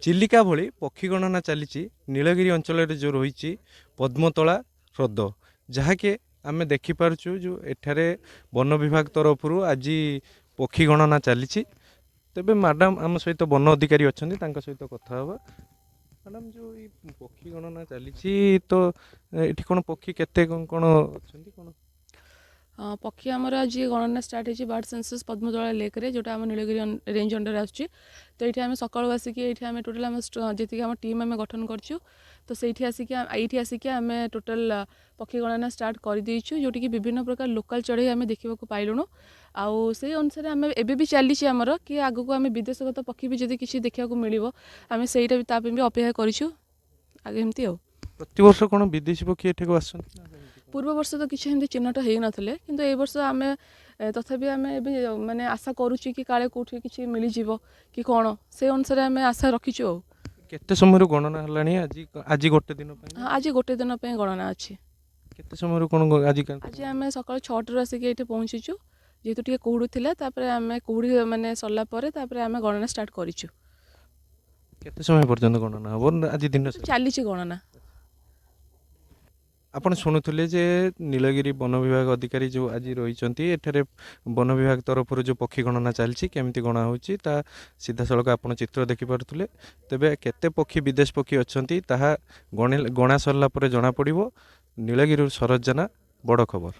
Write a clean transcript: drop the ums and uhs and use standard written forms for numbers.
ଚିଲିକା ଭଳି ପକ୍ଷୀ ଗଣନା ଚାଲିଛି ନୀଳଗିରି ଅଞ୍ଚଳରେ ଯେଉଁ ରହିଛି ପଦ୍ମତୋଳା ହ୍ରଦ, ଯାହାକି ଆମେ ଦେଖିପାରୁଛୁ ଯେଉଁ ଏଠାରେ ବନ ବିଭାଗ ତରଫରୁ ଆଜି ପକ୍ଷୀ ଗଣନା ଚାଲିଛି। ତେବେ ମ୍ୟାଡ଼ାମ୍ ଆମ ସହିତ ବନ ଅଧିକାରୀ ଅଛନ୍ତି, ତାଙ୍କ ସହିତ କଥା ହେବା। ମ୍ୟାଡ଼ାମ୍, ଯେଉଁ ଏଇ ପକ୍ଷୀ ଗଣନା ଚାଲିଛି ତ ଏଠି କ'ଣ ପକ୍ଷୀ କେତେ କ'ଣ ଅଛନ୍ତି କ'ଣ? ପକ୍ଷୀ ଆମର ଆଜି ଗଣନା ଷ୍ଟାର୍ଟ ହେଇଛି ବାର୍ଡ ସେନ୍ସସ୍ ପଦ୍ମତୋଳା ଲେକ୍ରେ, ଯେଉଁଟା ଆମ ନୀଳଗିରି ରେଞ୍ଜ ଅଣ୍ଡରରେ ଆସୁଛି। ତ ଏଇଠି ଆମେ ସକାଳୁ ଆସିକି ଏଇଠି ଆମେ ଟୋଟାଲ୍ ଆମ ଯେତିକି ଆମ ଟିମ୍ ଆମେ ଗଠନ କରିଛୁ, ତ ଏଇଠି ଆସିକି ଆମେ ଟୋଟାଲ୍ ପକ୍ଷୀ ଗଣନା ଷ୍ଟାର୍ଟ କରିଦେଇଛୁ, ଯେଉଁଠିକି ବିଭିନ୍ନ ପ୍ରକାର ଲୋକାଲ୍ ଚଢ଼େଇ ଆମେ ଦେଖିବାକୁ ପାଇଲୁଣୁ। ଆଉ ସେଇ ଅନୁସାରେ ଆମେ ଏବେ ବି ଚାଲିଛି ଆମର, କି ଆଗକୁ ଆମେ ବିଦେଶଗତ ପକ୍ଷୀ ବି ଯଦି କିଛି ଦେଖିବାକୁ ମିଳିବ, ଆମେ ସେଇଟା ବି ତା ପାଇଁ ବି ଅପେକ୍ଷା କରିଛୁ ଆଗ ଏମିତି ଆଉ। ପ୍ରତିବର୍ଷ କ'ଣ ବିଦେଶୀ ପକ୍ଷୀ ଏଠାକୁ ଆସୁଛନ୍ତି? ପୂର୍ବ ବର୍ଷ ତ କିଛି ଏମିତି ଚିହ୍ନଟ ହେଇନଥିଲେ, କିନ୍ତୁ ଏଇ ବର୍ଷ ଆମେ ତଥାପି ଆମେ ଏବେ ମାନେ ଆଶା କରୁଛୁ କି କାଳେ କେଉଁଠି କିଛି ମିଳିଯିବ କି କ'ଣ, ସେ ଅନୁସାରେ ଆମେ ଆଶା ରଖିଛୁ ଆଉ। କେତେ ସମୟରୁ ଗଣନା ହେଲାଣି? ଆଜି ଗୋଟେ ଦିନ ପାଇଁ? ଆଜି ଗୋଟେ ଦିନ ପାଇଁ ଗଣନା ଅଛି। କେତେ ସମୟରୁ କ'ଣ ଆଜି? ଆଜି ଆମେ ସକାଳ 6ଟାରୁ ଆସିକି ଏଇଠି ପହଞ୍ଚିଛୁ, ଯେହେତୁ ଟିକେ କୁହୁଡ଼ି ଥିଲା। ତାପରେ ଆମେ କୁହୁଡ଼ି ମାନେ ସରିଲା ପରେ ତାପରେ ଆମେ ଗଣନା ଷ୍ଟାର୍ଟ କରିଛୁ। କେତେ ସମୟ ପର୍ଯ୍ୟନ୍ତ ଗଣନା ହେବ ଆଜି ଦିନ? ଚାଲିଛି ଗଣନା। ଆପଣ ଶୁଣୁଥିଲେ ଯେ ନୀଳଗିରି ବନ ବିଭାଗ ଅଧିକାରୀ ଯେଉଁ ଆଜି ରହିଛନ୍ତି, ଏଠାରେ ବନ ବିଭାଗ ତରଫରୁ ଯେଉଁ ପକ୍ଷୀ ଗଣନା ଚାଲିଛି କେମିତି ଗଣା ହେଉଛି ତା ସିଧାସଳଖ ଆପଣ ଚିତ୍ର ଦେଖିପାରୁଥିଲେ। ତେବେ କେତେ ପକ୍ଷୀ ବିଦେଶ ପକ୍ଷୀ ଅଛନ୍ତି ତାହା ଗଣା ସରିଲା ପରେ ଜଣାପଡ଼ିବ। ନୀଳଗିରିରୁ ସରୋଜ ଜେନା, ବଡ଼ ଖବର।